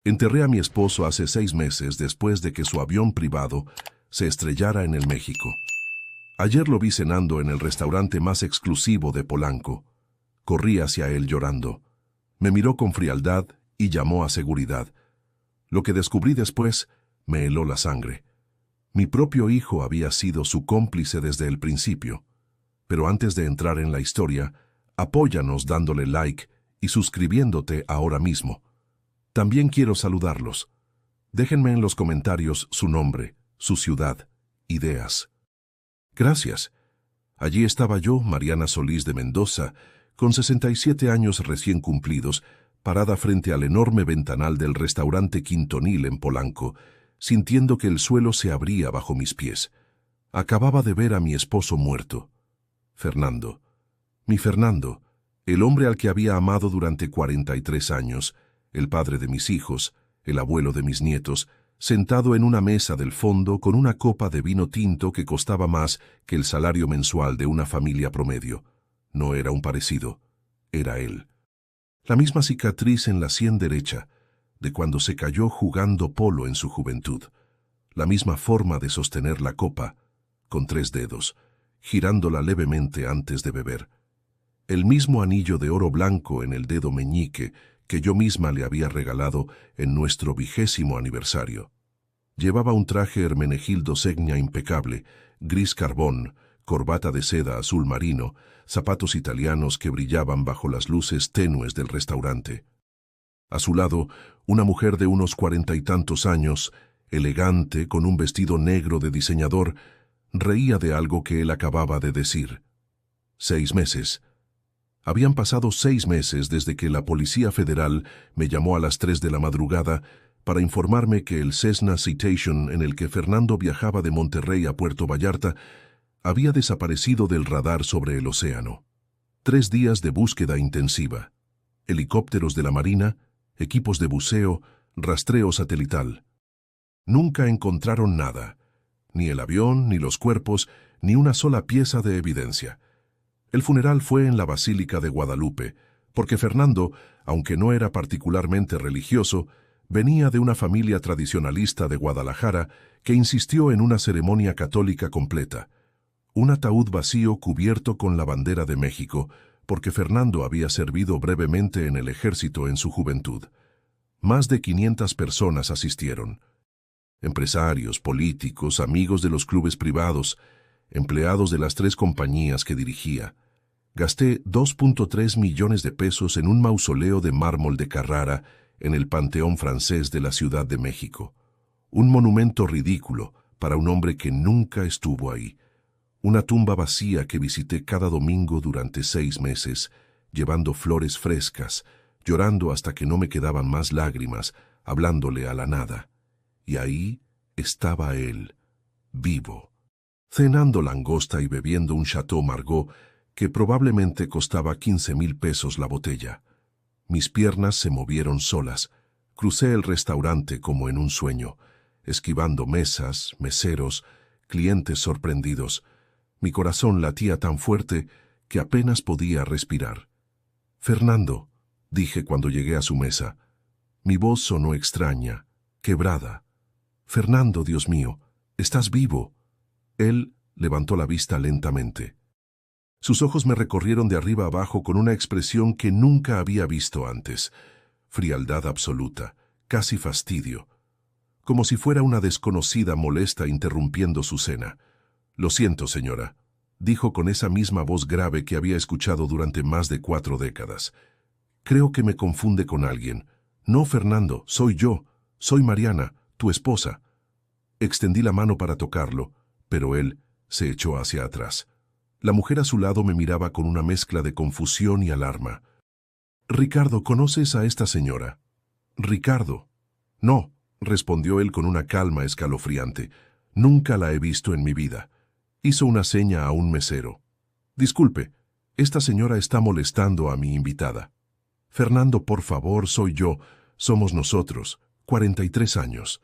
Enterré a mi esposo hace 6 meses después de que su avión privado se estrellara en el México. Ayer lo vi cenando en el restaurante más exclusivo de Polanco. Corrí hacia él llorando. Me miró con frialdad y llamó a seguridad. Lo que descubrí después me heló la sangre. Mi propio hijo había sido su cómplice desde el principio. Pero antes de entrar en la historia, apóyanos dándole like y suscribiéndote ahora mismo. También quiero saludarlos. Déjenme en los comentarios su nombre, su ciudad, ideas. Gracias. Allí estaba yo, Mariana Solís de Mendoza, con 67 años recién cumplidos, parada frente al enorme ventanal del restaurante Quintonil en Polanco, sintiendo que el suelo se abría bajo mis pies. Acababa de ver a mi esposo muerto. Fernando. Mi Fernando, el hombre al que había amado durante 43 años, el padre de mis hijos, el abuelo de mis nietos, sentado en una mesa del fondo con una copa de vino tinto que costaba más que el salario mensual de una familia promedio. No era un parecido, era él. La misma cicatriz en la sien derecha, de cuando se cayó jugando polo en su juventud. La misma forma de sostener la copa, con 3 dedos, girándola levemente antes de beber. El mismo anillo de oro blanco en el dedo meñique que yo misma le había regalado en nuestro 20º aniversario. Llevaba un traje Hermenegildo Segna impecable, gris carbón, corbata de seda azul marino, zapatos italianos que brillaban bajo las luces tenues del restaurante. A su lado, una mujer de unos 40 y tantos años, elegante, con un vestido negro de diseñador, reía de algo que él acababa de decir. 6 meses. Habían pasado 6 meses desde que la Policía Federal me llamó a las 3 de la madrugada para informarme que el Cessna Citation en el que Fernando viajaba de Monterrey a Puerto Vallarta había desaparecido del radar sobre el océano. 3 días de búsqueda intensiva. Helicópteros de la Marina, equipos de buceo, rastreo satelital. Nunca encontraron nada. Ni el avión, ni los cuerpos, ni una sola pieza de evidencia. El funeral fue en la Basílica de Guadalupe, porque Fernando, aunque no era particularmente religioso, venía de una familia tradicionalista de Guadalajara que insistió en una ceremonia católica completa. Un ataúd vacío cubierto con la bandera de México, porque Fernando había servido brevemente en el ejército en su juventud. Más de 500 personas asistieron. Empresarios, políticos, amigos de los clubes privados, empleados de las 3 compañías que dirigía. Gasté 2.3 millones de pesos en un mausoleo de mármol de Carrara en el Panteón Francés de la Ciudad de México. Un monumento ridículo para un hombre que nunca estuvo ahí. Una tumba vacía que visité cada domingo durante 6 meses, llevando flores frescas, llorando hasta que no me quedaban más lágrimas, hablándole a la nada. Y ahí estaba él, vivo, cenando langosta y bebiendo un Chateau Margaux que probablemente costaba 15,000 pesos la botella. Mis piernas se movieron solas. Crucé el restaurante como en un sueño, esquivando mesas, meseros, clientes sorprendidos. Mi corazón latía tan fuerte que apenas podía respirar. «Fernando», dije cuando llegué a su mesa. Mi voz sonó extraña, quebrada. «Fernando, Dios mío, estás vivo». Él levantó la vista lentamente. Sus ojos me recorrieron de arriba abajo con una expresión que nunca había visto antes. Frialdad absoluta, casi fastidio. Como si fuera una desconocida molesta interrumpiendo su cena. «Lo siento, señora», dijo con esa misma voz grave que había escuchado durante más de 4 décadas. «Creo que me confunde con alguien. No, Fernando, soy yo. Soy Mariana, tu esposa». Extendí la mano para tocarlo, pero él se echó hacia atrás. La mujer a su lado me miraba con una mezcla de confusión y alarma. «Ricardo, ¿conoces a esta señora?» «Ricardo». «No», respondió él con una calma escalofriante. «Nunca la he visto en mi vida». Hizo una seña a un mesero. «Disculpe, esta señora está molestando a mi invitada». «Fernando, por favor, soy yo. Somos nosotros. 43 años».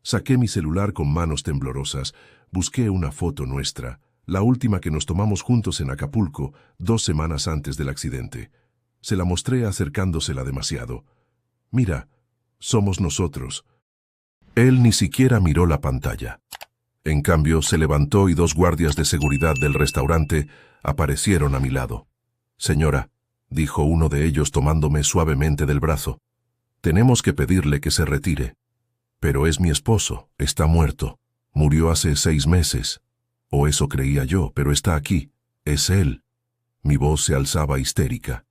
Saqué mi celular con manos temblorosas. Busqué una foto nuestra, la última que nos tomamos juntos en Acapulco, 2 semanas antes del accidente. Se la mostré acercándosela demasiado. «Mira, Somos nosotros. Él ni siquiera miró la pantalla. En cambio, se levantó y 2 guardias de seguridad del restaurante aparecieron a mi lado. Señora, dijo uno de ellos tomándome suavemente del brazo, tenemos que pedirle que se retire. Pero es mi esposo, está muerto. Murió hace 6 meses. O eso creía yo, pero está aquí. Es él. Mi voz se alzaba histérica.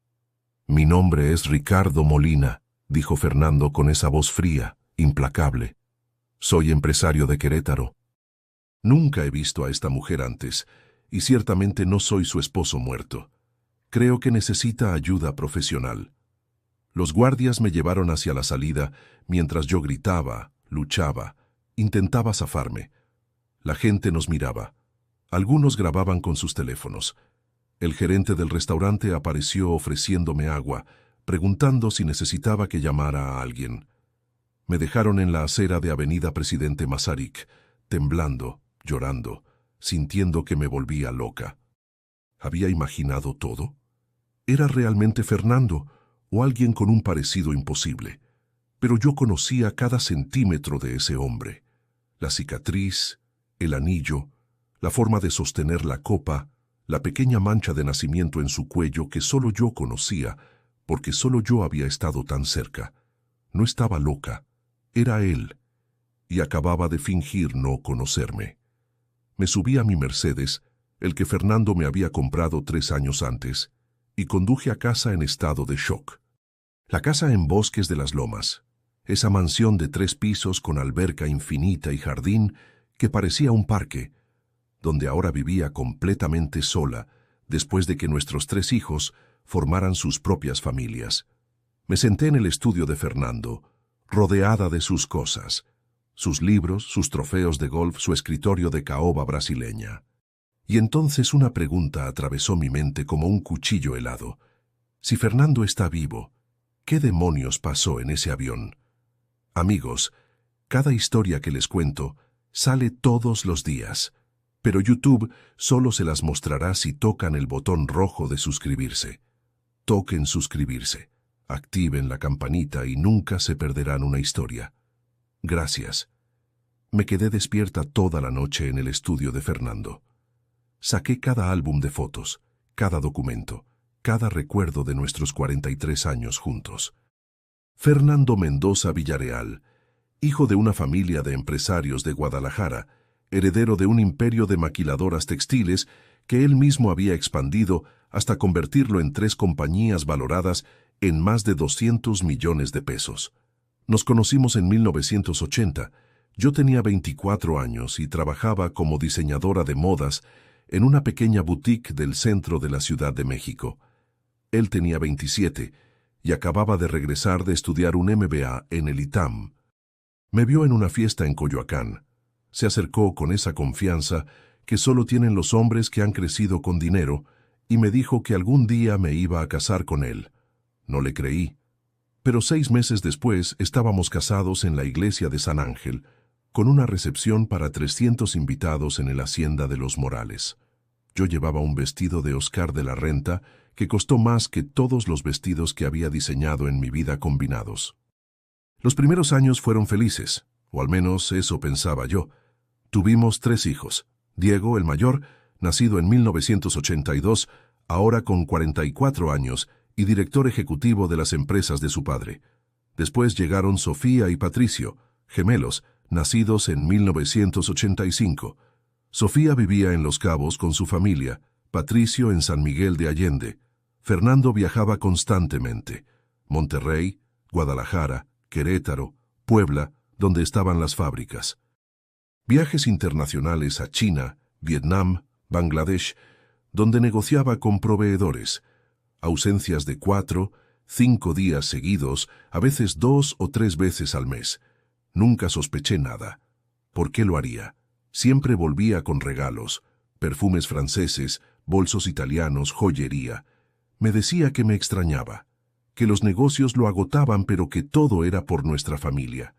Mi nombre es Ricardo Molina, dijo Fernando con esa voz fría, implacable. Soy empresario de Querétaro. Nunca he visto a esta mujer antes, y ciertamente no soy su esposo muerto. Creo que necesita ayuda profesional. Los guardias me llevaron hacia la salida mientras yo gritaba, luchaba, intentaba zafarme. La gente nos miraba. Algunos grababan con sus teléfonos. El gerente del restaurante apareció ofreciéndome agua, preguntando si necesitaba que llamara a alguien. Me dejaron en la acera de Avenida Presidente Masaryk, temblando, llorando, sintiendo que me volvía loca. ¿Había imaginado todo? ¿Era realmente Fernando o alguien con un parecido imposible? Pero yo conocía cada centímetro de ese hombre. La cicatriz, el anillo, la forma de sostener la copa, la pequeña mancha de nacimiento en su cuello que solo yo conocía, porque solo yo había estado tan cerca. No estaba loca, era él, y acababa de fingir no conocerme. Me subí a mi Mercedes, el que Fernando me había comprado 3 años antes, y conduje a casa en estado de shock. La casa en Bosques de las Lomas, esa mansión de 3 pisos con alberca infinita y jardín que parecía un parque, donde ahora vivía completamente sola, después de que nuestros 3 hijos formaran sus propias familias. Me senté en el estudio de Fernando, rodeada de sus cosas, sus libros, sus trofeos de golf, su escritorio de caoba brasileña. Y entonces una pregunta atravesó mi mente como un cuchillo helado. Si Fernando está vivo, ¿qué demonios pasó en ese avión? Amigos, cada historia que les cuento sale todos los días, pero YouTube solo se las mostrará si tocan el botón rojo de suscribirse. Toquen suscribirse, activen la campanita y nunca se perderán una historia. Gracias. Me quedé despierta toda la noche en el estudio de Fernando. Saqué cada álbum de fotos, cada documento, cada recuerdo de nuestros 43 años juntos. Fernando Mendoza Villarreal, hijo de una familia de empresarios de Guadalajara, heredero de un imperio de maquiladoras textiles que él mismo había expandido hasta convertirlo en 3 compañías valoradas en más de 200 millones de pesos. Nos conocimos en 1980. Yo tenía 24 años y trabajaba como diseñadora de modas en una pequeña boutique del centro de la Ciudad de México. Él tenía 27 y acababa de regresar de estudiar un MBA en el ITAM. Me vio en una fiesta en Coyoacán. Se acercó con esa confianza que solo tienen los hombres que han crecido con dinero y me dijo que algún día me iba a casar con él. No le creí. Pero 6 meses después estábamos casados en la iglesia de San Ángel, con una recepción para 300 invitados en el Hacienda de los Morales. Yo llevaba un vestido de Oscar de la Renta que costó más que todos los vestidos que había diseñado en mi vida combinados. Los primeros años fueron felices, o al menos eso pensaba yo. Tuvimos 3 hijos. Diego, el mayor, nacido en 1982, ahora con 44 años y director ejecutivo de las empresas de su padre. Después llegaron Sofía y Patricio, gemelos, nacidos en 1985. Sofía vivía en Los Cabos con su familia, Patricio en San Miguel de Allende. Fernando viajaba constantemente. Monterrey, Guadalajara, Querétaro, Puebla, donde estaban las fábricas. Viajes internacionales a China, Vietnam, Bangladesh, donde negociaba con proveedores. Ausencias de 4, 5 días seguidos, a veces 2 o 3 veces al mes. Nunca sospeché nada. ¿Por qué lo haría? Siempre volvía con regalos, perfumes franceses, bolsos italianos, joyería. Me decía que me extrañaba, que los negocios lo agotaban pero que todo era por nuestra familia.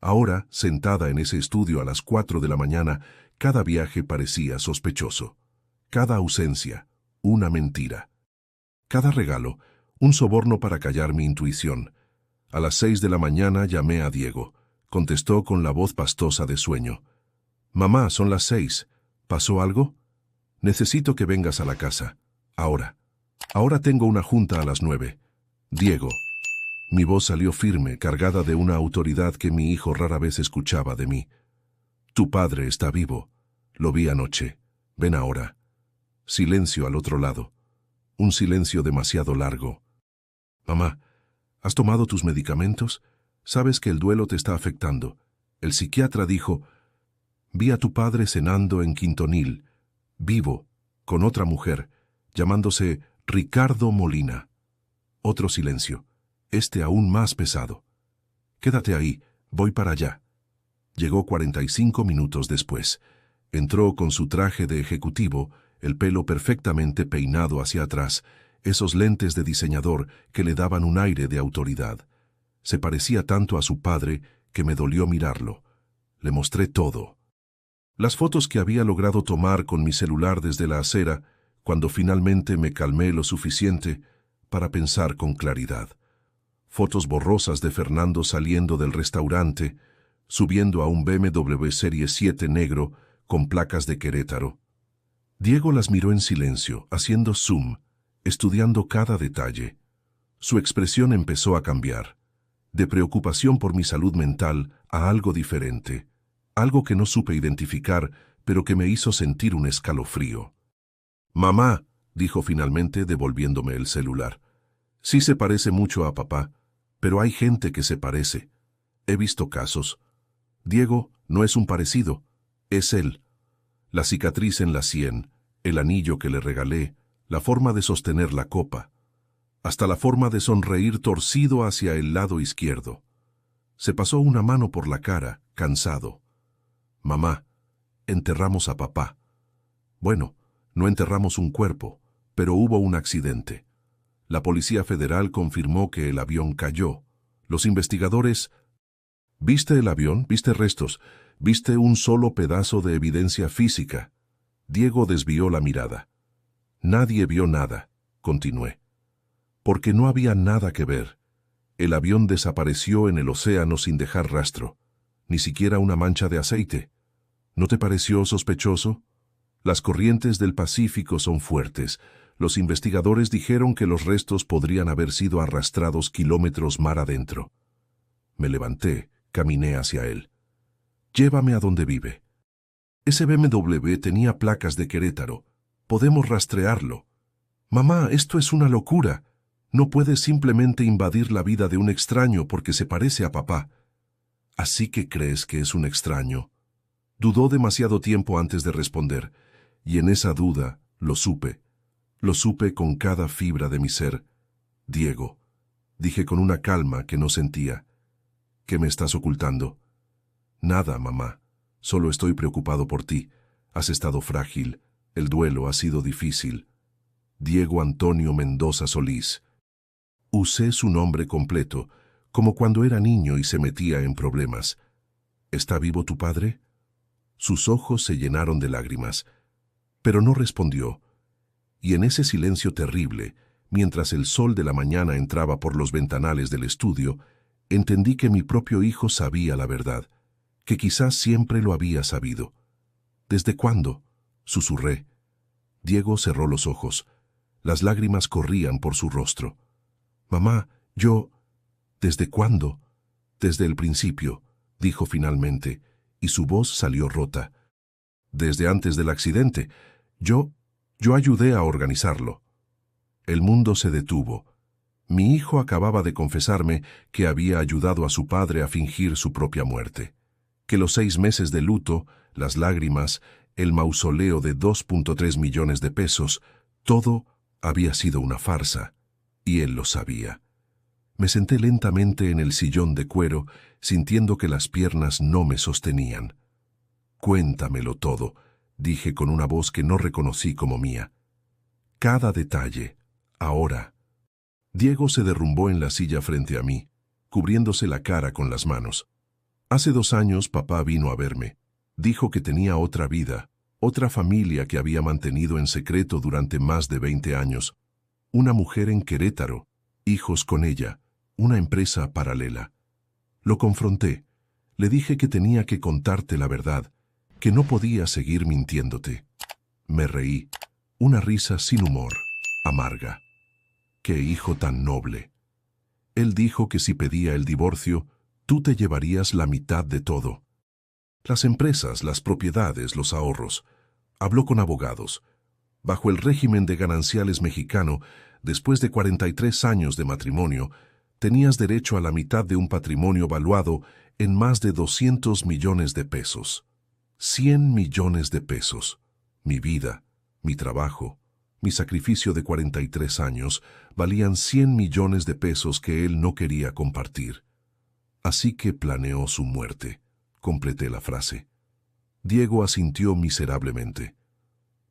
Ahora, sentada en ese estudio a las 4 de la mañana, cada viaje parecía sospechoso. Cada ausencia, una mentira. Cada regalo, un soborno para callar mi intuición. A las 6 de la mañana llamé a Diego. Contestó con la voz pastosa de sueño. Mamá, son las 6. ¿Pasó algo? Necesito que vengas a la casa. Ahora. Ahora tengo una junta a las 9. Diego. Mi voz salió firme, cargada de una autoridad que mi hijo rara vez escuchaba de mí. Tu padre está vivo. Lo vi anoche. Ven ahora. Silencio al otro lado. Un silencio demasiado largo. Mamá, ¿has tomado tus medicamentos? Sabes que el duelo te está afectando. El psiquiatra dijo, vi a tu padre cenando en Quintonil, vivo, con otra mujer, llamándose Ricardo Molina. Otro silencio, este aún más pesado. Quédate ahí, voy para allá. Llegó 45 minutos después. Entró con su traje de ejecutivo, el pelo perfectamente peinado hacia atrás, esos lentes de diseñador que le daban un aire de autoridad. Se parecía tanto a su padre que me dolió mirarlo. Le mostré todo. Las fotos que había logrado tomar con mi celular desde la acera, cuando finalmente me calmé lo suficiente para pensar con claridad. Fotos borrosas de Fernando saliendo del restaurante, subiendo a un BMW Serie 7 negro con placas de Querétaro. Diego las miró en silencio, haciendo zoom, estudiando cada detalle. Su expresión empezó a cambiar, de preocupación por mi salud mental a algo diferente, algo que no supe identificar, pero que me hizo sentir un escalofrío. Mamá, dijo finalmente devolviéndome el celular. Sí se parece mucho a papá, pero hay gente que se parece. He visto casos. Diego no es un parecido, es él. La cicatriz en la sien, el anillo que le regalé, la forma de sostener la copa, hasta la forma de sonreír torcido hacia el lado izquierdo. Se pasó una mano por la cara, cansado. Mamá, enterramos a papá. Bueno, no enterramos un cuerpo, pero hubo un accidente. La Policía Federal confirmó que el avión cayó. Los investigadores... ¿Viste el avión? ¿Viste restos? ¿Viste un solo pedazo de evidencia física? Diego desvió la mirada. Nadie vio nada, continué. Porque no había nada que ver. El avión desapareció en el océano sin dejar rastro, ni siquiera una mancha de aceite. ¿No te pareció sospechoso? Las corrientes del Pacífico son fuertes. Los investigadores dijeron que los restos podrían haber sido arrastrados kilómetros mar adentro. Me levanté, caminé hacia él. Llévame a donde vive. Ese BMW tenía placas de Querétaro. Podemos rastrearlo. Mamá, esto es una locura. No puedes simplemente invadir la vida de un extraño porque se parece a papá. ¿Así que crees que es un extraño? Dudó demasiado tiempo antes de responder, y en esa duda lo supe. Lo supe con cada fibra de mi ser. Diego, dije con una calma que no sentía. ¿Qué me estás ocultando? Nada, mamá. Solo estoy preocupado por ti. Has estado frágil. El duelo ha sido difícil. Diego Antonio Mendoza Solís. Usé su nombre completo, como cuando era niño y se metía en problemas. ¿Está vivo tu padre? Sus ojos se llenaron de lágrimas, pero no respondió. Y en ese silencio terrible, mientras el sol de la mañana entraba por los ventanales del estudio, entendí que mi propio hijo sabía la verdad, que quizás siempre lo había sabido. ¿Desde cuándo? Susurré. Diego cerró los ojos. Las lágrimas corrían por su rostro. Mamá, yo... ¿Desde cuándo? Desde el principio, dijo finalmente, y su voz salió rota. Desde antes del accidente. Yo ayudé a organizarlo. El mundo se detuvo. Mi hijo acababa de confesarme que había ayudado a su padre a fingir su propia muerte, que los 6 meses de luto, las lágrimas, el mausoleo de 2.3 millones de pesos, todo había sido una farsa, y él lo sabía. Me senté lentamente en el sillón de cuero, sintiendo que las piernas no me sostenían. Cuéntamelo todo, dije con una voz que no reconocí como mía. Cada detalle, ahora. Diego se derrumbó en la silla frente a mí, cubriéndose la cara con las manos. Hace 2 años papá vino a verme. Dijo que tenía otra vida, otra familia que había mantenido en secreto durante más de 20 años. Una mujer en Querétaro, hijos con ella, una empresa paralela. Lo confronté. Le dije que tenía que contarte la verdad, que no podía seguir mintiéndote. Me reí, una risa sin humor, amarga. ¡Qué hijo tan noble! Él dijo que si pedía el divorcio, tú te llevarías la mitad de todo. Las empresas, las propiedades, los ahorros. Habló con abogados. Bajo el régimen de gananciales mexicano, después de 43 años de matrimonio, tenías derecho a la mitad de un patrimonio valuado en más de 200 millones de pesos. 100 millones de pesos. Mi vida, mi trabajo, mi sacrificio de 43 años valían 100 millones de pesos que él no quería compartir. Así que planeó su muerte. Completé la frase. Diego asintió miserablemente.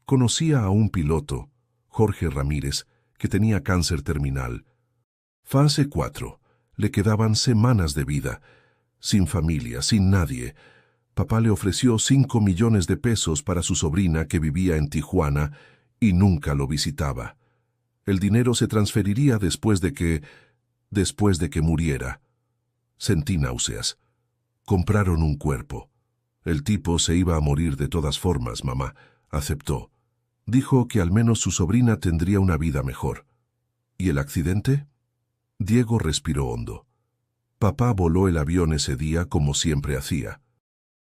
Conocía a un piloto, Jorge Ramírez, que tenía cáncer terminal. Fase 4. Le quedaban semanas de vida. Sin familia, sin nadie. Papá le ofreció 5 millones de pesos para su sobrina que vivía en Tijuana y nunca lo visitaba. El dinero se transferiría después de que muriera. Sentí náuseas. Compraron un cuerpo. El tipo se iba a morir de todas formas, mamá. Aceptó. Dijo que al menos su sobrina tendría una vida mejor. ¿Y el accidente? Diego respiró hondo. Papá voló el avión ese día como siempre hacía.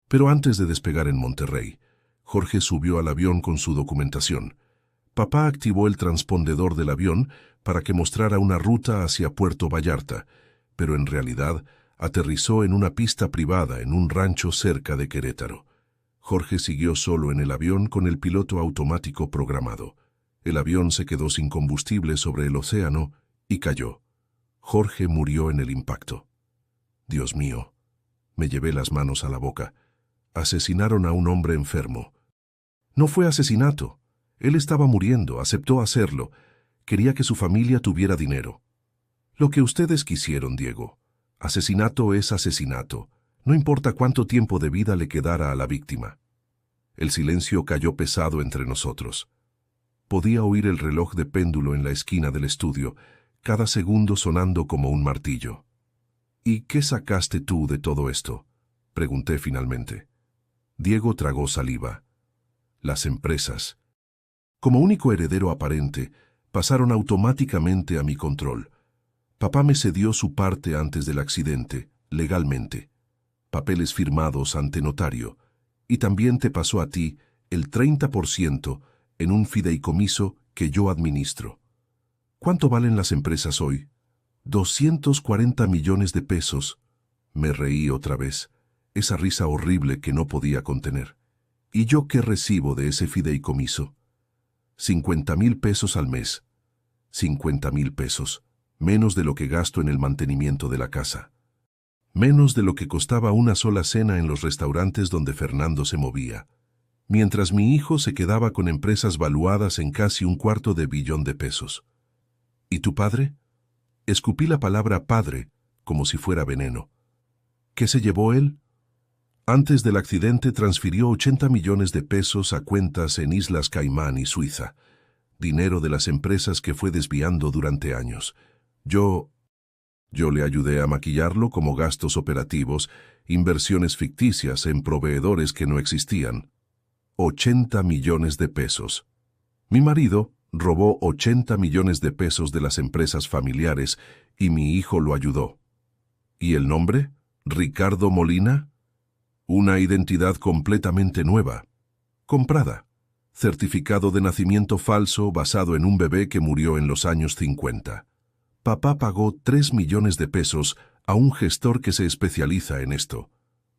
Pero antes de despegar en Monterrey, Jorge subió al avión con su documentación. Papá activó el transpondedor del avión para que mostrara una ruta hacia Puerto Vallarta, pero en realidad aterrizó en una pista privada en un rancho cerca de Querétaro. Jorge siguió solo en el avión con el piloto automático programado. El avión se quedó sin combustible sobre el océano y cayó. Jorge murió en el impacto. Dios mío, me llevé las manos a la boca. Asesinaron a un hombre enfermo. No fue asesinato. Él estaba muriendo, aceptó hacerlo. Quería que su familia tuviera dinero. Lo que ustedes quisieron, Diego. Asesinato es asesinato. No importa cuánto tiempo de vida le quedara a la víctima. El silencio cayó pesado entre nosotros. Podía oír el reloj de péndulo en la esquina del estudio, cada segundo sonando como un martillo. ¿Y qué sacaste tú de todo esto?, pregunté finalmente. Diego tragó saliva. Las empresas. Como único heredero aparente, pasaron automáticamente a mi control. Papá me cedió su parte antes del accidente, legalmente. Papeles firmados ante notario. Y también te pasó a ti el 30% en un fideicomiso que yo administro. ¿Cuánto valen las empresas hoy? 240 millones de pesos. Me reí otra vez, esa risa horrible que no podía contener. ¿Y yo qué recibo de ese fideicomiso? 50,000 pesos al mes. 50,000 pesos, menos de lo que gasto en el mantenimiento de la casa. Menos de lo que costaba una sola cena en los restaurantes donde Fernando se movía. Mientras mi hijo se quedaba con empresas valuadas en casi 250 millones de pesos. ¿Y tu padre? Escupí la palabra padre como si fuera veneno. ¿Qué se llevó él? Antes del accidente transfirió 80 millones de pesos a cuentas en Islas Caimán y Suiza, dinero de las empresas que fue desviando durante años. Yo le ayudé a maquillarlo como gastos operativos, inversiones ficticias en proveedores que no existían. 80 millones de pesos. Mi marido robó 80 millones de pesos de las empresas familiares y mi hijo lo ayudó. ¿Y el nombre? ¿Ricardo Molina? Una identidad completamente nueva. Comprada. Certificado de nacimiento falso basado en un bebé que murió en los años 50. Papá pagó 3 millones de pesos a un gestor que se especializa en esto.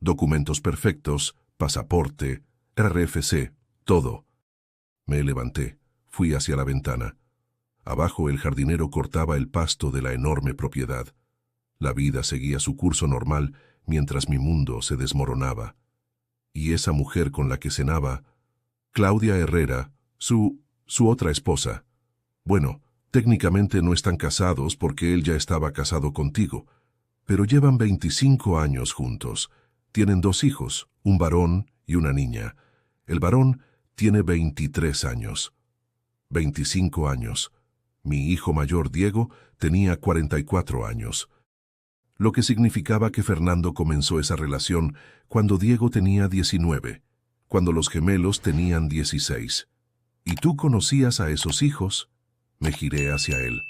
Documentos perfectos, pasaporte, RFC, todo. Me levanté, fui hacia la ventana. Abajo el jardinero cortaba el pasto de la enorme propiedad. La vida seguía su curso normal mientras mi mundo se desmoronaba. Y esa mujer con la que cenaba, Claudia Herrera, su otra esposa. Bueno, técnicamente no están casados porque él ya estaba casado contigo, pero llevan 25 años juntos. Tienen 2 hijos, un varón y una niña. El varón tiene 23 años. 25 años. Mi hijo mayor, Diego, tenía 44 años. lo que significaba que Fernando comenzó esa relación cuando Diego tenía 19, cuando los gemelos tenían 16. ¿Y tú conocías a esos hijos? Me giré hacia él.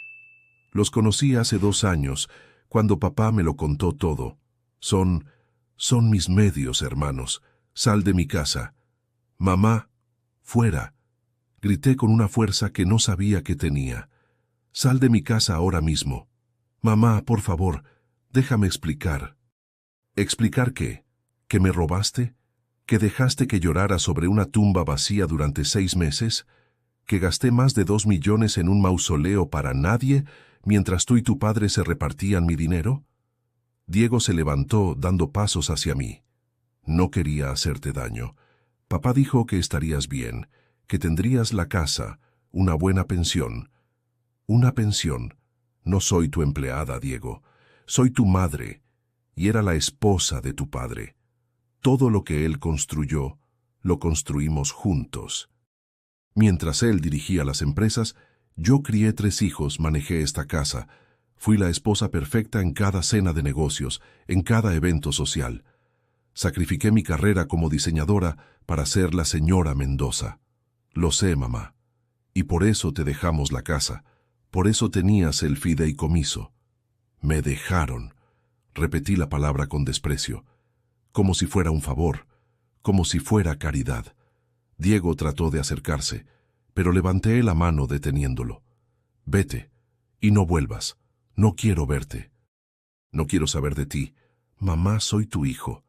Los conocí hace 2 años, cuando papá me lo contó todo. Son mis medios hermanos. Sal de mi casa. Mamá, fuera. Grité con una fuerza que no sabía que tenía. Sal de mi casa ahora mismo. Mamá, por favor, déjame explicar. ¿Explicar qué? ¿Que me robaste? ¿Que dejaste que llorara sobre una tumba vacía durante 6 meses? ¿Que gasté más de 2 millones en un mausoleo para nadie mientras tú y tu padre se repartían mi dinero? Diego se levantó dando pasos hacia mí. No quería hacerte daño. Papá dijo que estarías bien, que tendrías la casa, una buena pensión. Una pensión. No soy tu empleada, Diego. Soy tu madre, y era la esposa de tu padre. Todo lo que él construyó, lo construimos juntos. Mientras él dirigía las empresas, yo crié 3 hijos, manejé esta casa. Fui la esposa perfecta en cada cena de negocios, en cada evento social. Sacrifiqué mi carrera como diseñadora para ser la señora Mendoza. Lo sé, mamá. Y por eso te dejamos la casa. Por eso tenías el fideicomiso. Me dejaron. Repetí la palabra con desprecio. Como si fuera un favor. Como si fuera caridad. Diego trató de acercarse, pero levanté la mano deteniéndolo. Vete, y no vuelvas. No quiero verte. No quiero saber de ti. Mamá, soy tu hijo.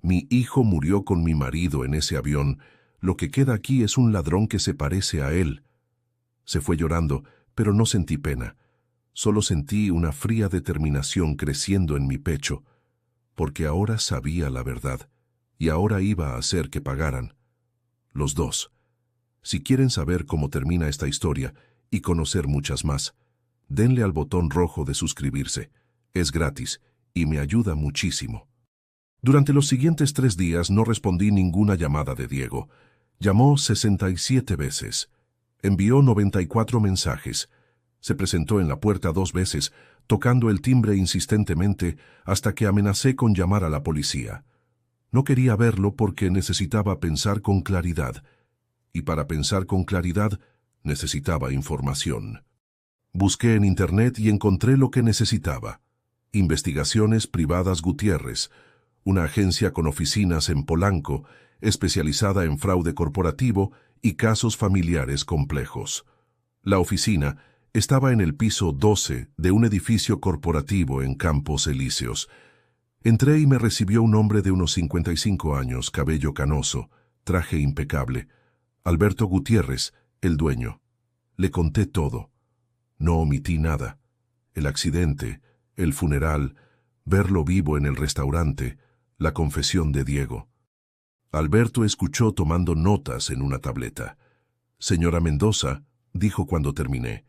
Mi hijo murió con mi marido en ese avión. Lo que queda aquí es un ladrón que se parece a él. Se fue llorando, pero no sentí pena. Solo sentí una fría determinación creciendo en mi pecho, porque ahora sabía la verdad, y ahora iba a hacer que pagaran. Los dos. Si quieren saber cómo termina esta historia y conocer muchas más, denle al botón rojo de suscribirse. Es gratis y me ayuda muchísimo. Durante los siguientes 3 días no respondí ninguna llamada de Diego. Llamó 67 veces. Envió 94 mensajes. Se presentó en la puerta 2 veces, tocando el timbre insistentemente hasta que amenacé con llamar a la policía. No quería verlo porque necesitaba pensar con claridad. Y para pensar con claridad, necesitaba información. Busqué en Internet y encontré lo que necesitaba. Investigaciones Privadas Gutiérrez, una agencia con oficinas en Polanco, especializada en fraude corporativo y casos familiares complejos. La oficina estaba en el piso 12 de un edificio corporativo en Campos Elíseos. Entré y me recibió un hombre de unos 55 años, cabello canoso, traje impecable. Alberto Gutiérrez, el dueño. Le conté todo. No omití nada. El accidente, el funeral, verlo vivo en el restaurante, la confesión de Diego. Alberto escuchó tomando notas en una tableta. Señora Mendoza, dijo cuando terminé,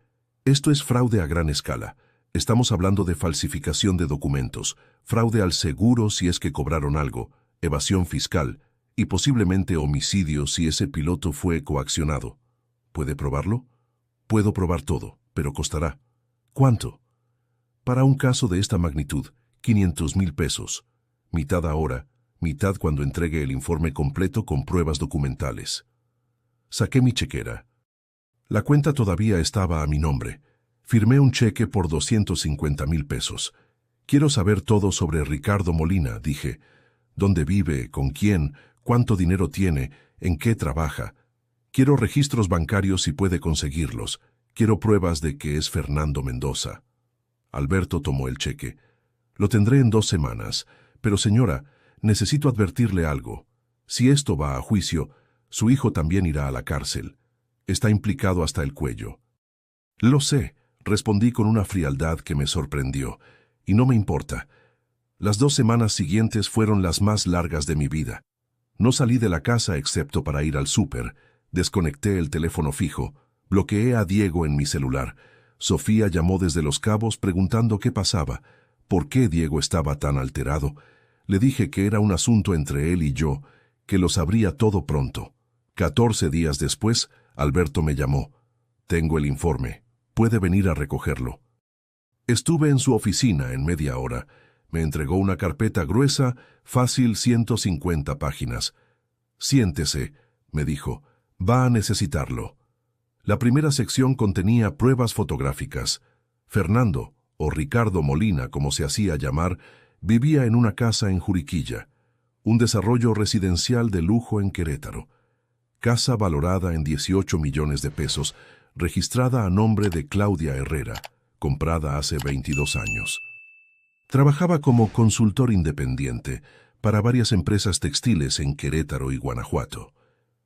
esto es fraude a gran escala. Estamos hablando de falsificación de documentos, fraude al seguro si es que cobraron algo, evasión fiscal y posiblemente homicidio si ese piloto fue coaccionado. ¿Puede probarlo? Puedo probar todo, pero costará. ¿Cuánto? Para un caso de esta magnitud, 500,000 pesos. Mitad ahora, mitad cuando entregue el informe completo con pruebas documentales. Saqué mi chequera. La cuenta todavía estaba a mi nombre. Firmé un cheque por 250,000 pesos. Quiero saber todo sobre Ricardo Molina, dije. ¿Dónde vive? ¿Con quién? ¿Cuánto dinero tiene? ¿En qué trabaja? Quiero registros bancarios si puede conseguirlos. Quiero pruebas de que es Fernando Mendoza. Alberto tomó el cheque. Lo tendré en 2 semanas. Pero señora, necesito advertirle algo. Si esto va a juicio, su hijo también irá a la cárcel. Está implicado hasta el cuello. Lo sé, respondí con una frialdad que me sorprendió. Y no me importa. Las 2 semanas siguientes fueron las más largas de mi vida. No salí de la casa excepto para ir al súper. Desconecté el teléfono fijo. Bloqueé a Diego en mi celular. Sofía llamó desde Los Cabos preguntando qué pasaba, por qué Diego estaba tan alterado. Le dije que era un asunto entre él y yo, que lo sabría todo pronto. 14 días después, Alberto me llamó. Tengo el informe. Puede venir a recogerlo. Estuve en su oficina en media hora. Me entregó una carpeta gruesa, fácil 150 páginas. «Siéntese», me dijo, «va a necesitarlo». La primera sección contenía pruebas fotográficas. Fernando, o Ricardo Molina, como se hacía llamar, vivía en una casa en Juriquilla, un desarrollo residencial de lujo en Querétaro. Casa valorada en 18 millones de pesos, registrada a nombre de Claudia Herrera, comprada hace 22 años. Trabajaba como consultor independiente para varias empresas textiles en Querétaro y Guanajuato.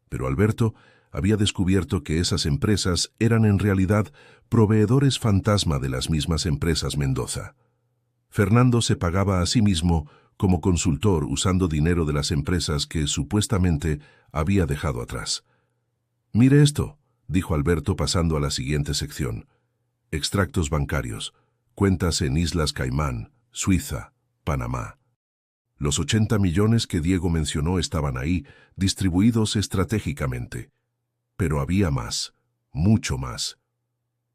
Pero Alberto había descubierto que esas empresas eran en realidad proveedores fantasma de las mismas empresas Mendoza. Fernando se pagaba a sí mismo como consultor usando dinero de las empresas que supuestamente había dejado atrás. «Mire esto», dijo Alberto pasando a la siguiente sección. Extractos bancarios, cuentas en Islas Caimán, Suiza, Panamá. Los 80 millones que Diego mencionó estaban ahí, distribuidos estratégicamente. Pero había más, mucho más.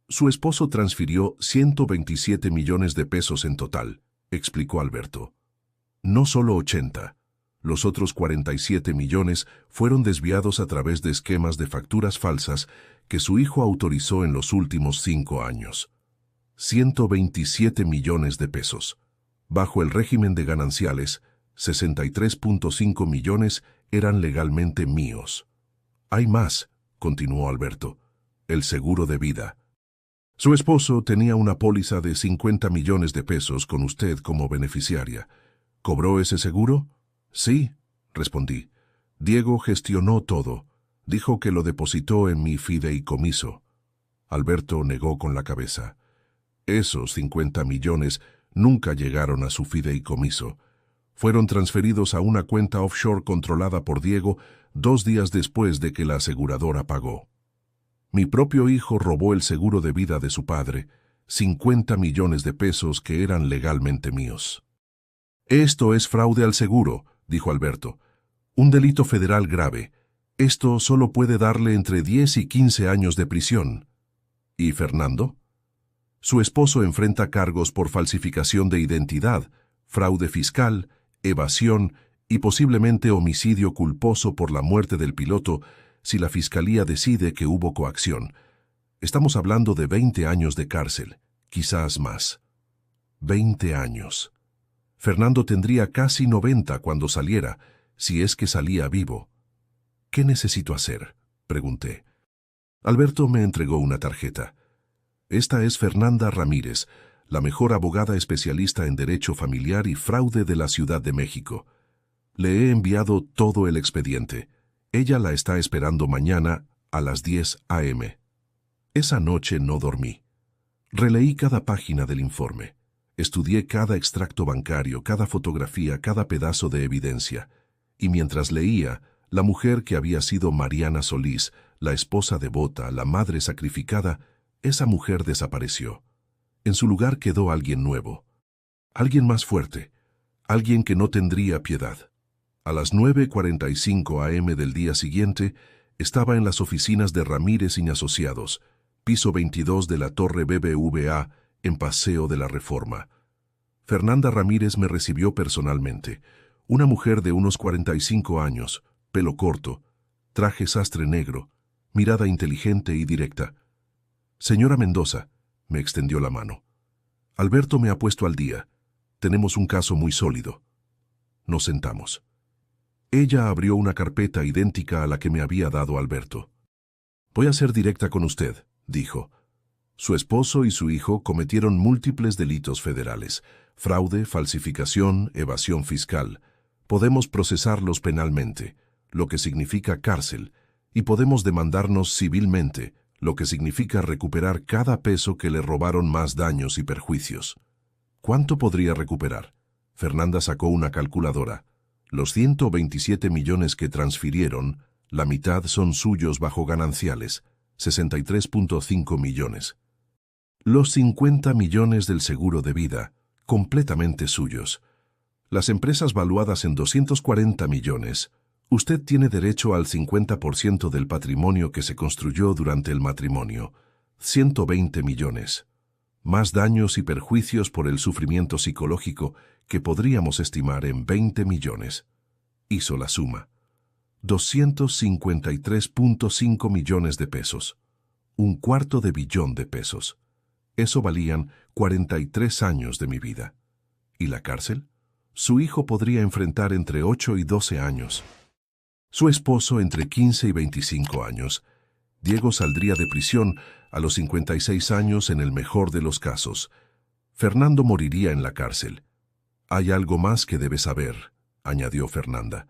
Su esposo transfirió 127 millones de pesos en total, explicó Alberto. No solo 80. Los otros 47 millones fueron desviados a través de esquemas de facturas falsas que su hijo autorizó en los últimos 5 años. 127 millones de pesos. Bajo el régimen de gananciales, 63.5 millones eran legalmente míos. Hay más, continuó Alberto, el seguro de vida. Su esposo tenía una póliza de 50 millones de pesos con usted como beneficiaria. ¿Cobró ese seguro? Sí, respondí. Diego gestionó todo. Dijo que lo depositó en mi fideicomiso. Alberto negó con la cabeza. Esos 50 millones nunca llegaron a su fideicomiso. Fueron transferidos a una cuenta offshore controlada por Diego 2 días después de que la aseguradora pagó. Mi propio hijo robó el seguro de vida de su padre, 50 millones de pesos que eran legalmente míos. Esto es fraude al seguro, dijo Alberto. Un delito federal grave. Esto solo puede darle entre 10 y 15 años de prisión. ¿Y Fernando? Su esposo enfrenta cargos por falsificación de identidad, fraude fiscal, evasión y posiblemente homicidio culposo por la muerte del piloto si la fiscalía decide que hubo coacción. Estamos hablando de 20 años de cárcel, quizás más. 20 años. Fernando tendría casi 90 cuando saliera, si es que salía vivo. ¿Qué necesito hacer?, pregunté. Alberto me entregó una tarjeta. Esta es Fernanda Ramírez, la mejor abogada especialista en derecho familiar y fraude de la Ciudad de México. Le he enviado todo el expediente. Ella la está esperando mañana a las 10 a.m. Esa noche no dormí. Releí cada página del informe. Estudié cada extracto bancario, cada fotografía, cada pedazo de evidencia. Y mientras leía, la mujer que había sido Mariana Solís, la esposa devota, la madre sacrificada, esa mujer desapareció. En su lugar quedó alguien nuevo. Alguien más fuerte. Alguien que no tendría piedad. A las 9:45 a.m. del día siguiente, estaba en las oficinas de Ramírez y Asociados, piso 22 de la Torre BBVA, en Paseo de la Reforma. Fernanda Ramírez me recibió personalmente. Una mujer de unos 45 años, pelo corto, traje sastre negro, mirada inteligente y directa. «Señora Mendoza», me extendió la mano. «Alberto me ha puesto al día. Tenemos un caso muy sólido». Nos sentamos. Ella abrió una carpeta idéntica a la que me había dado Alberto. «Voy a ser directa con usted», dijo. Su esposo y su hijo cometieron múltiples delitos federales: fraude, falsificación, evasión fiscal. Podemos procesarlos penalmente, lo que significa cárcel, y podemos demandarnos civilmente, lo que significa recuperar cada peso que le robaron más daños y perjuicios. ¿Cuánto podría recuperar? Fernanda sacó una calculadora. Los 127 millones que transfirieron, la mitad son suyos bajo gananciales, 63.5 millones. Los 50 millones del seguro de vida, completamente suyos. Las empresas valuadas en 240 millones. Usted tiene derecho al 50% del patrimonio que se construyó durante el matrimonio, 120 millones. Más daños y perjuicios por el sufrimiento psicológico, que podríamos estimar en 20 millones. Hizo la suma. 253.5 millones de pesos. Un cuarto de billón de pesos. Eso valían 43 años de mi vida. ¿Y la cárcel? Su hijo podría enfrentar entre 8 y 12 años. Su esposo entre 15 y 25 años. Diego saldría de prisión a los 56 años en el mejor de los casos. Fernando moriría en la cárcel. Hay algo más que debes saber, añadió Fernanda.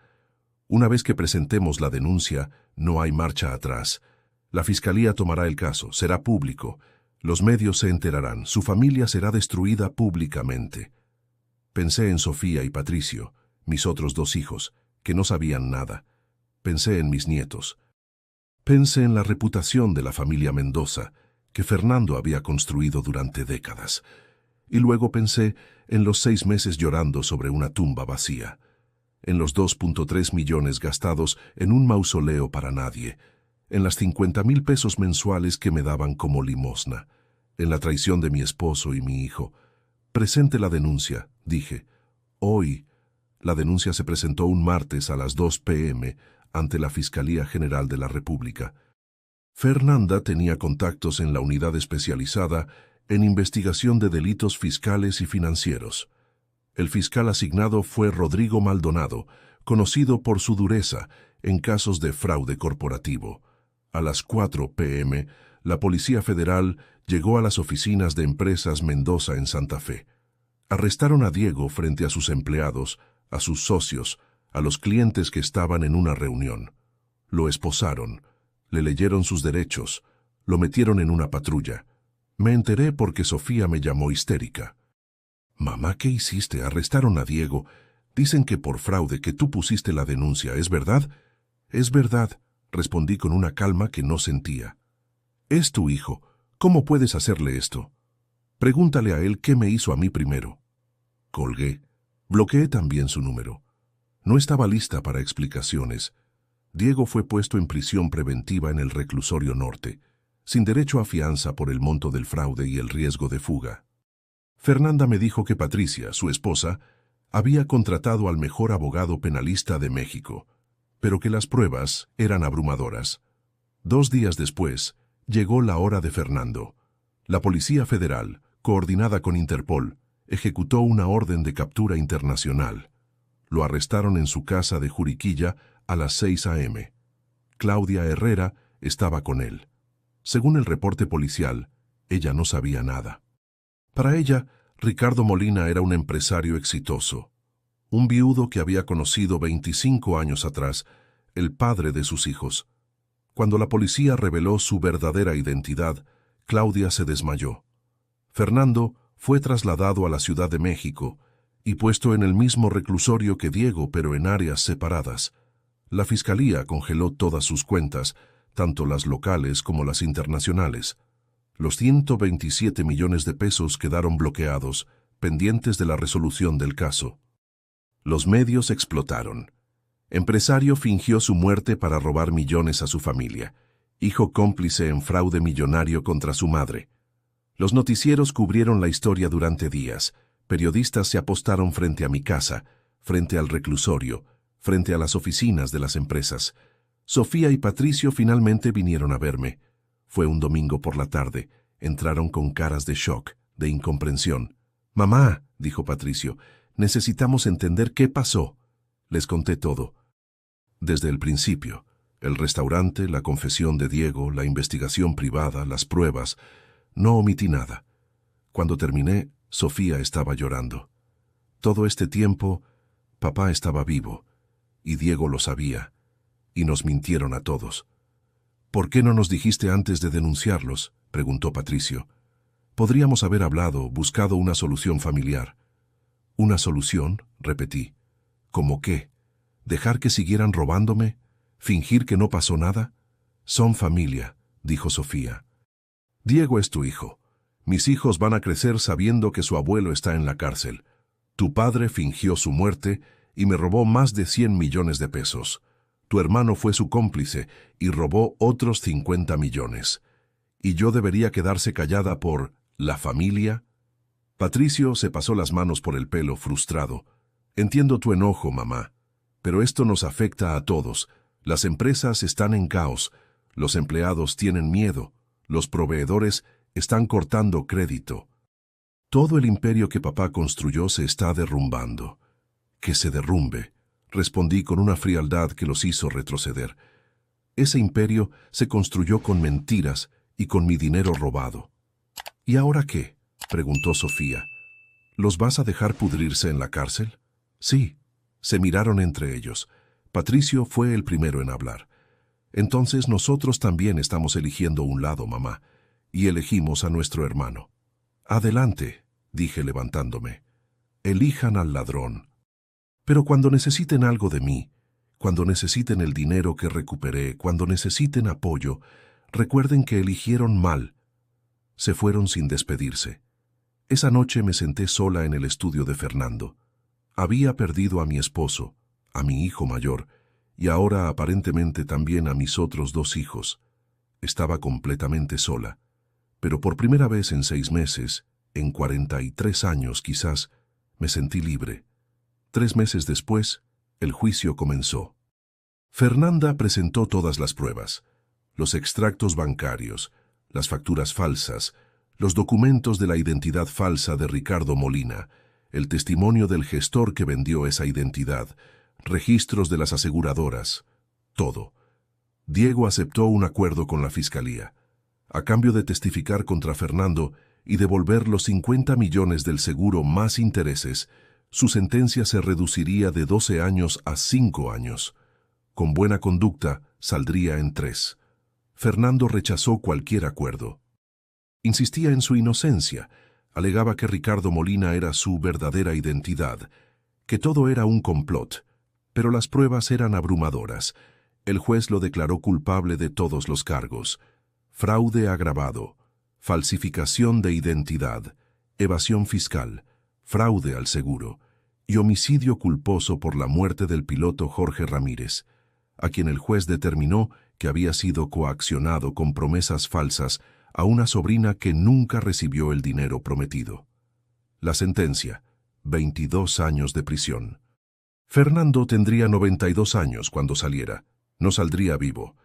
Una vez que presentemos la denuncia, no hay marcha atrás. La fiscalía tomará el caso, será público. Los medios se enterarán, su familia será destruida públicamente. Pensé en Sofía y Patricio, mis otros 2 hijos, que no sabían nada. Pensé en mis nietos. Pensé en la reputación de la familia Mendoza, que Fernando había construido durante décadas. Y luego pensé en los 6 meses llorando sobre una tumba vacía, en los 2.3 millones gastados en un mausoleo para nadie, en las 50,000 pesos mensuales que me daban como limosna, en la traición de mi esposo y mi hijo. Presente la denuncia, dije. Hoy, la denuncia se presentó un martes a las 2 p.m., ante la Fiscalía General de la República. Fernanda tenía contactos en la unidad especializada en investigación de delitos fiscales y financieros. El fiscal asignado fue Rodrigo Maldonado, conocido por su dureza en casos de fraude corporativo. A las 4 p.m., la Policía Federal llegó a las oficinas de Empresas Mendoza en Santa Fe. Arrestaron a Diego frente a sus empleados, a sus socios, a los clientes que estaban en una reunión. Lo esposaron, le leyeron sus derechos, lo metieron en una patrulla. Me enteré porque Sofía me llamó histérica. «Mamá, ¿qué hiciste? Arrestaron a Diego. Dicen que por fraude, que tú pusiste la denuncia. ¿Es verdad?» «Es verdad», respondí con una calma que no sentía. «Es tu hijo. ¿Cómo puedes hacerle esto? Pregúntale a él qué me hizo a mí primero». Colgué. Bloqueé también su número. No estaba lista para explicaciones. Diego fue puesto en prisión preventiva en el reclusorio norte, sin derecho a fianza por el monto del fraude y el riesgo de fuga. Fernanda me dijo que Patricia, su esposa, había contratado al mejor abogado penalista de México, pero que las pruebas eran abrumadoras. 2 días después, llegó la hora de Fernando. La Policía Federal, coordinada con Interpol, ejecutó una orden de captura internacional. Lo arrestaron en su casa de Juriquilla a las 6 a.m. Claudia Herrera estaba con él. Según el reporte policial, ella no sabía nada. Para ella, Ricardo Molina era un empresario exitoso, un viudo que había conocido 25 años atrás, el padre de sus hijos. Cuando la policía reveló su verdadera identidad, Claudia se desmayó. Fernando fue trasladado a la Ciudad de México y puesto en el mismo reclusorio que Diego, pero en áreas separadas. La Fiscalía congeló todas sus cuentas, tanto las locales como las internacionales. Los 127 millones de pesos quedaron bloqueados, pendientes de la resolución del caso. Los medios explotaron. Empresario fingió su muerte para robar millones a su familia. Hijo cómplice en fraude millonario contra su madre. Los noticieros cubrieron la historia durante días. Periodistas se apostaron frente a mi casa, frente al reclusorio, frente a las oficinas de las empresas. Sofía y Patricio finalmente vinieron a verme. Fue un domingo por la tarde. Entraron con caras de shock, de incomprensión. «Mamá», dijo Patricio, «necesitamos entender qué pasó». Les conté todo. Desde el principio. El restaurante, la confesión de Diego, la investigación privada, las pruebas. No omití nada. Cuando terminé, Sofía estaba llorando. Todo este tiempo, papá estaba vivo, y Diego lo sabía, y nos mintieron a todos. «¿Por qué no nos dijiste antes de denunciarlos?», preguntó Patricio. «Podríamos haber hablado, buscado una solución familiar». «¿Una solución?», repetí. «¿Cómo qué? ¿Dejar que siguieran robándome? ¿Fingir que no pasó nada?» «Son familia», dijo Sofía. «Diego es tu hijo. Mis hijos van a crecer sabiendo que su abuelo está en la cárcel. Tu padre fingió su muerte y me robó más de 100 millones de pesos. Tu hermano fue su cómplice y robó otros 50 millones. ¿Y yo debería quedarse callada por la familia?» Patricio se pasó las manos por el pelo, frustrado. Entiendo tu enojo, mamá, pero esto nos afecta a todos. Las empresas están en caos, los empleados tienen miedo, los proveedores están cortando crédito. Todo el imperio que papá construyó se está derrumbando. Que se derrumbe, respondí con una frialdad que los hizo retroceder. Ese imperio se construyó con mentiras y con mi dinero robado. ¿Y ahora qué?, preguntó Sofía. ¿Los vas a dejar pudrirse en la cárcel? Sí. Se miraron entre ellos. Patricio fue el primero en hablar. Entonces nosotros también estamos eligiendo un lado, mamá, y elegimos a nuestro hermano. Adelante, dije levantándome. Elijan al ladrón. Pero cuando necesiten algo de mí, cuando necesiten el dinero que recuperé, cuando necesiten apoyo, recuerden que eligieron mal. Se fueron sin despedirse. Esa noche me senté sola en el estudio de Fernando. Había perdido a mi esposo, a mi hijo mayor, y ahora aparentemente también a mis otros 2 hijos. Estaba completamente sola, pero por primera vez en 6 meses, en 43 años quizás, me sentí libre. 3 meses después, el juicio comenzó. Fernanda presentó todas las pruebas, los extractos bancarios, las facturas falsas, los documentos de la identidad falsa de Ricardo Molina, el testimonio del gestor que vendió esa identidad, registros de las aseguradoras, todo. Diego aceptó un acuerdo con la fiscalía. A cambio de testificar contra Fernando y devolver los 50 millones del seguro más intereses, su sentencia se reduciría de 12 años a 5 años. Con buena conducta, saldría en 3. Fernando rechazó cualquier acuerdo. Insistía en su inocencia, alegaba que Ricardo Molina era su verdadera identidad, que todo era un complot, pero las pruebas eran abrumadoras. El juez lo declaró culpable de todos los cargos: fraude agravado, falsificación de identidad, evasión fiscal, fraude al seguro y homicidio culposo por la muerte del piloto Jorge Ramírez, a quien el juez determinó que había sido coaccionado con promesas falsas a una sobrina que nunca recibió el dinero prometido. La sentencia: 22 años de prisión. Fernando tendría 92 años cuando saliera. No saldría vivo.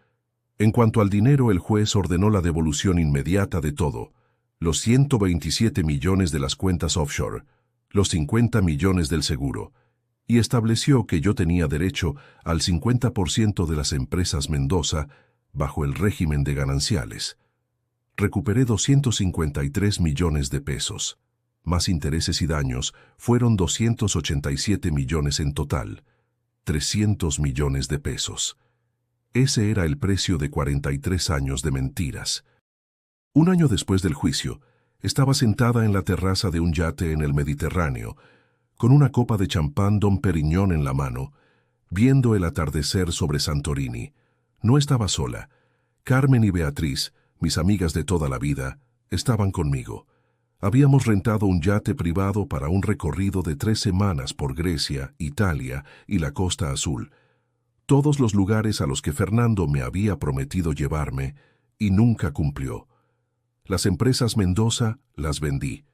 En cuanto al dinero, el juez ordenó la devolución inmediata de todo: los 127 millones de las cuentas offshore, los 50 millones del seguro, y estableció que yo tenía derecho al 50% de las empresas Mendoza bajo el régimen de gananciales. Recuperé 253 millones de pesos. Más intereses y daños, fueron 287 millones en total. 300 millones de pesos. Ese era el precio de 43 años de mentiras. Un año después del juicio, estaba sentada en la terraza de un yate en el Mediterráneo, con una copa de champán Dom Perignon en la mano, viendo el atardecer sobre Santorini. No estaba sola. Carmen y Beatriz, mis amigas de toda la vida, estaban conmigo. Habíamos rentado un yate privado para un recorrido de 3 semanas por Grecia, Italia y la Costa Azul. Todos los lugares a los que Fernando me había prometido llevarme, y nunca cumplió. Las empresas Mendoza las vendí.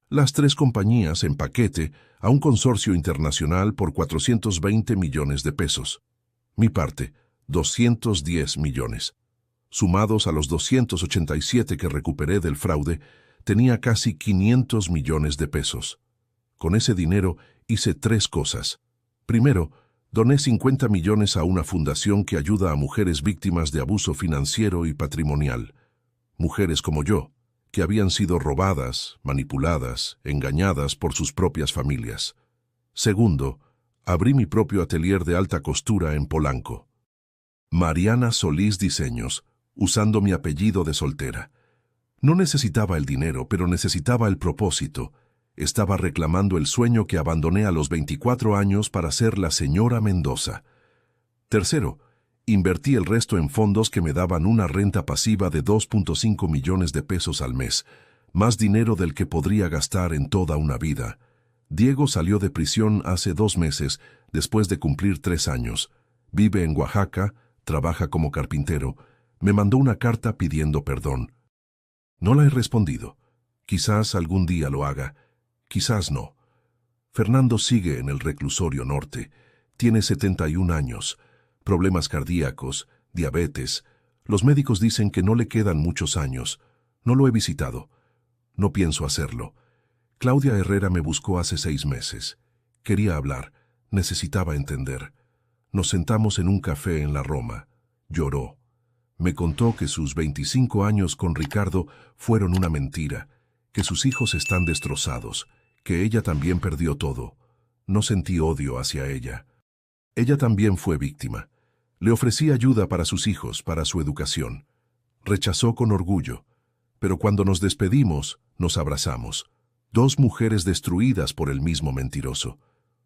Las 3 compañías en paquete a un consorcio internacional por 420 millones de pesos. Mi parte, 210 millones. Sumados a los 287 que recuperé del fraude, tenía casi 500 millones de pesos. Con ese dinero hice 3 cosas. Primero, doné 50 millones a una fundación que ayuda a mujeres víctimas de abuso financiero y patrimonial. Mujeres como yo, que habían sido robadas, manipuladas, engañadas por sus propias familias. Segundo, abrí mi propio atelier de alta costura en Polanco. Mariana Solís Diseños, usando mi apellido de soltera. No necesitaba el dinero, pero necesitaba el propósito. Estaba reclamando el sueño que abandoné a los 24 años para ser la señora Mendoza. Tercero, invertí el resto en fondos que me daban una renta pasiva de 2.5 millones de pesos al mes, más dinero del que podría gastar en toda una vida. Diego salió de prisión hace 2 meses, después de cumplir 3 años. Vive en Oaxaca, trabaja como carpintero. Me mandó una carta pidiendo perdón. No la he respondido. Quizás algún día lo haga. Quizás no. Fernando sigue en el reclusorio norte. Tiene 71 años, problemas cardíacos, diabetes. Los médicos dicen que no le quedan muchos años. No lo he visitado. No pienso hacerlo. Claudia Herrera me buscó hace 6 meses. Quería hablar. Necesitaba entender. Nos sentamos en un café en la Roma. Lloró. Me contó que sus 25 años con Ricardo fueron una mentira, que sus hijos están destrozados, que ella también perdió todo. No sentí odio hacia ella. Ella también fue víctima. Le ofrecí ayuda para sus hijos, para su educación. Rechazó con orgullo. Pero cuando nos despedimos, nos abrazamos. 2 mujeres destruidas por el mismo mentiroso.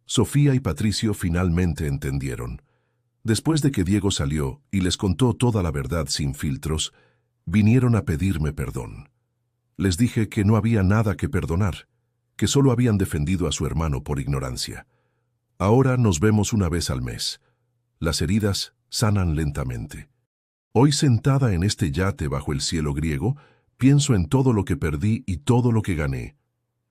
Sofía y Patricio finalmente entendieron. Después de que Diego salió y les contó toda la verdad sin filtros, vinieron a pedirme perdón. Les dije que no había nada que perdonar, que solo habían defendido a su hermano por ignorancia. Ahora nos vemos una vez al mes. Las heridas sanan lentamente. Hoy, sentada en este yate bajo el cielo griego, pienso en todo lo que perdí y todo lo que gané.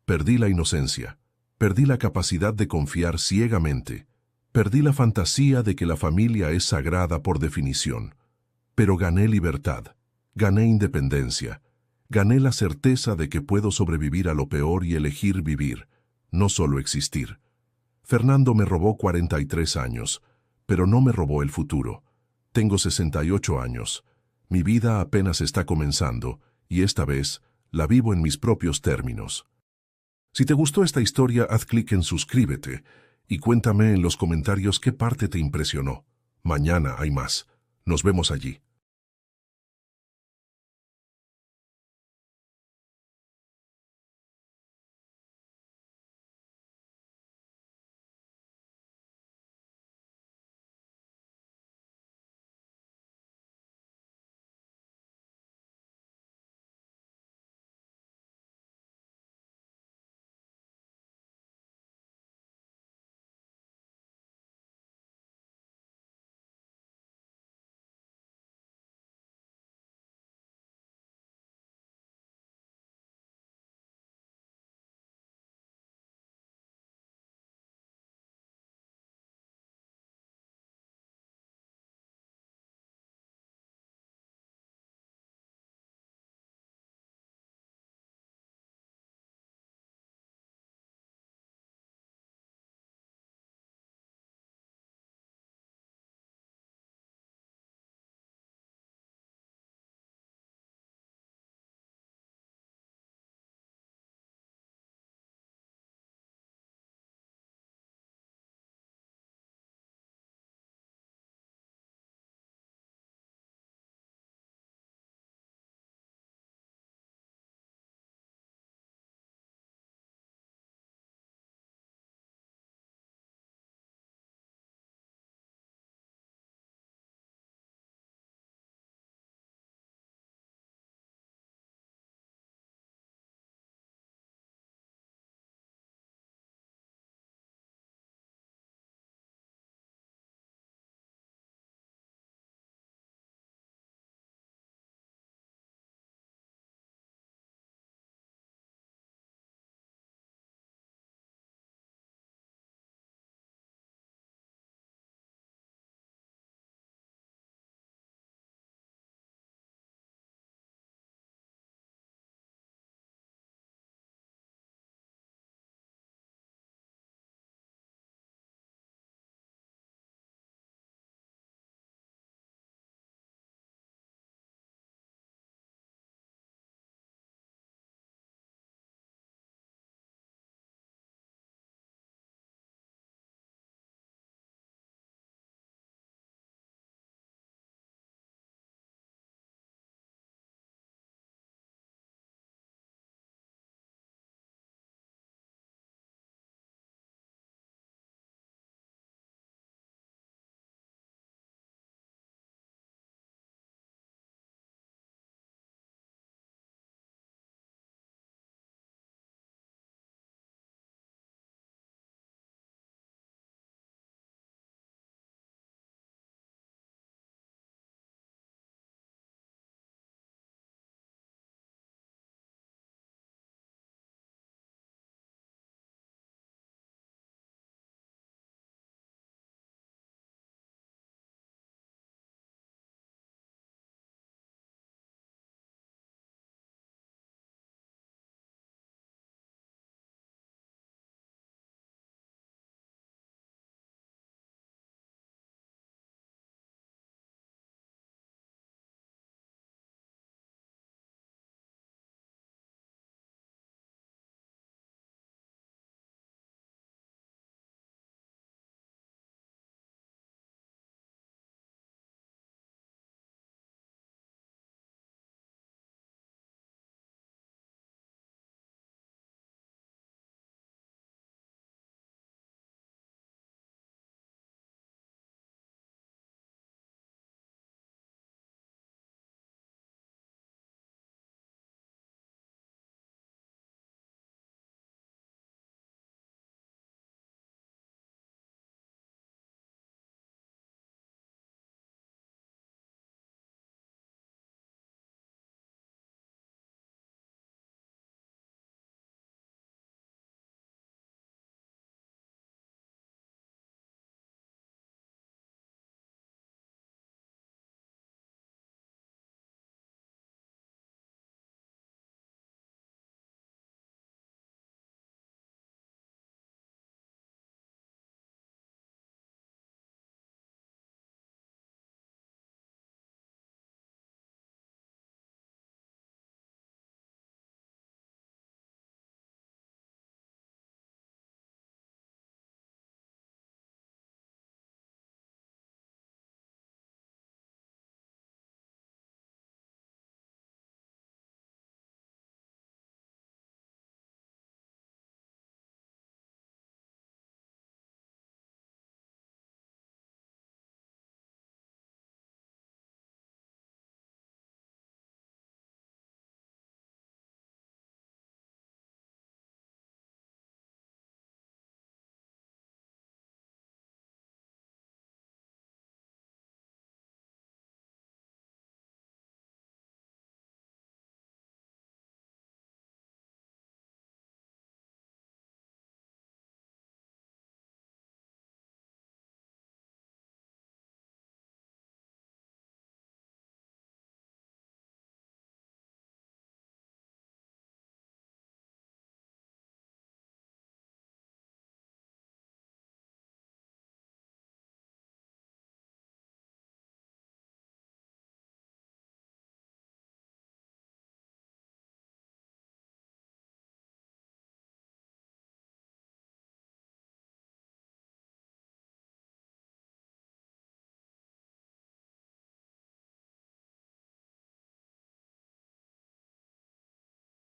Perdí la inocencia, perdí la capacidad de confiar ciegamente, perdí la fantasía de que la familia es sagrada por definición. Pero gané libertad, gané independencia, gané la certeza de que puedo sobrevivir a lo peor y elegir vivir, no solo existir. Fernando me robó 43 años, pero no me robó el futuro. Tengo 68 años. Mi vida apenas está comenzando, y esta vez la vivo en mis propios términos. Si te gustó esta historia, haz clic en suscríbete y cuéntame en los comentarios qué parte te impresionó. Mañana hay más. Nos vemos allí.